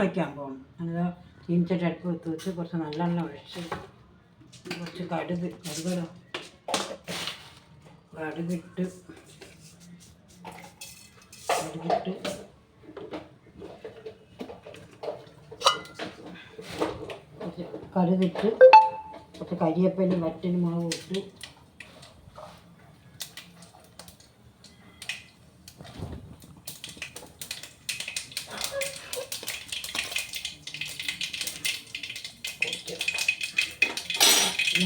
വയ്ക്കാൻ പോകണം. അത് ചീനിച്ചട്ടി അടുപ്പ് വെച്ച് കുറച്ച് നല്ലെണ്ണ ഒഴിച്ച് കുറച്ച് കടുകിട്ട് കുറച്ച് കരിയേപ്പിലയും വറ്റലും മുളകും ഇട്ട്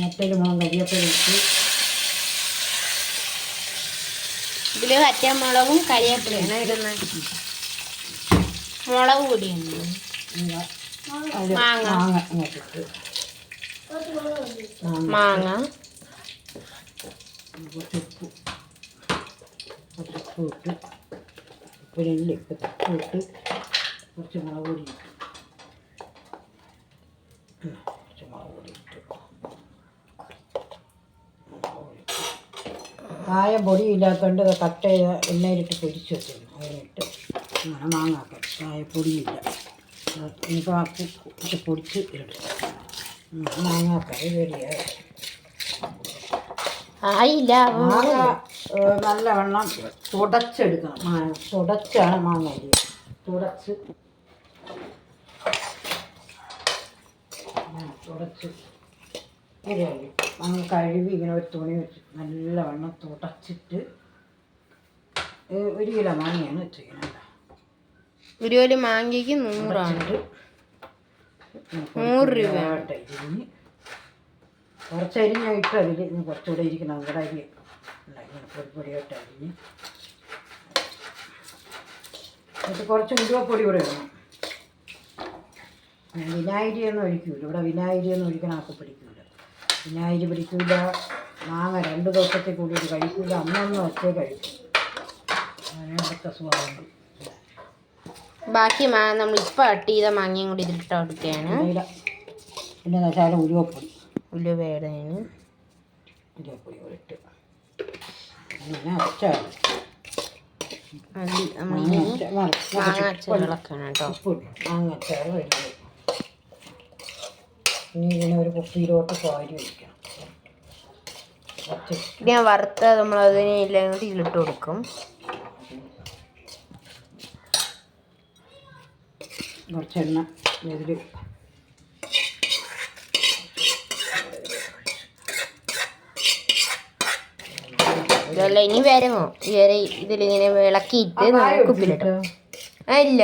വറ്റലും മുളകും കരിയേപ്പിലയും ഇട്ട് ഇതിൽ വറ്റമുളകും കരിയേപ്പിലയാണ് ഇടുന്നത്. മുളക് പൊടിയുണ്ട്, മാങ്ങ കുറച്ച് ഉപ്പ് ഇട്ട് ഉപ്പിനില്ല ഉപ്പിട്ട് കുറച്ച് മുളക് പൊടി ഇട്ട് കായം പൊടിയില്ലാത്തതുകൊണ്ട് കട്ട് ചെയ്ത എണ്ണയിലിട്ട് പൊരിച്ച് വെച്ചിരുന്നു. അതിലിട്ട് അങ്ങനെ മാങ്ങാക്കാം. കായപ്പൊടിയില്ല, ഇനിയിപ്പോൾ ഇട്ട് പൊടിച്ച് ഇടും. മാങ്ങാക്കറി റെഡിയായി. മാങ്ങ നല്ലവണ്ണം തുടച്ചെടുക്കണം. തുടച്ചാണ് മാങ്ങ അരി തുടച്ച് ശരിയായി. മാങ്ങ കഴുകി ഇങ്ങനെ ഒരു തുണി വെച്ച് നല്ലവണ്ണം തുടച്ചിട്ട് 1 കിലോ മാങ്ങയാണ് വെച്ചിരിക്കുന്നത്. 1 കിലോ മാങ്ങയ്ക്ക് 100 രൂപ. അരിഞ്ഞ് കുറച്ച് അരിഞ്ഞിട്ട് അതിൽ കുറച്ചുകൂടെ ഇരിക്കണം. നമ്മുടെ അരി പൊടിയായിട്ട് അരിഞ്ഞ് എന്നിട്ട് കുറച്ച് ഉലുവപ്പൊടി കൂടെ ഇടണം. വിനാഗിരിയൊന്നും ഒഴിക്കൂല. ഇവിടെ വിനാഗിരിയൊന്നും ഒഴിക്കണം ആൾക്ക് പിടിക്കൂല. വിനാഗിരി പിടിക്കൂല. മാങ്ങ 2 ദിവസത്തിൽ കൂടി കഴിക്കൂല. അന്നൊന്നും ഒറ്റ കഴിക്കും. അങ്ങനെ അടുത്ത സുഖമുണ്ട്. ബാക്കി നമ്മളിപ്പോൾ കട്ട് ചെയ്ത മാങ്ങയും കൂടി ഇതിലിട്ട് കൊടുക്കുകയാണ്. പിന്നെ വെച്ചാൽ ഉലുവപ്പൊടി ഉലുവയുടേന് ഉലുവപ്പൊടി ഇട്ട് അങ്ങനെ അച്ചാറ് മാങ്ങ അച്ചാറുകളൊക്കെയാണ് കേട്ടോ. മാങ്ങ അച്ചാറ് റെഡി. ഇനി ഇതിനെ ഒരു കുപ്പിയിലോട്ട് കോരി വയ്ക്കണം. പിന്നെ വറുത്ത നമ്മളതിനെ എല്ലാം കൂടി ഇതിലിട്ട് കൊടുക്കും. കുറച്ച് എണ്ണ ഇതിൽ ഇതല്ല ഇനി വരമോ ഇതിലിങ്ങനെ വിളക്കിയിട്ട് കുപ്പിലിട്ടോ. ഇല്ല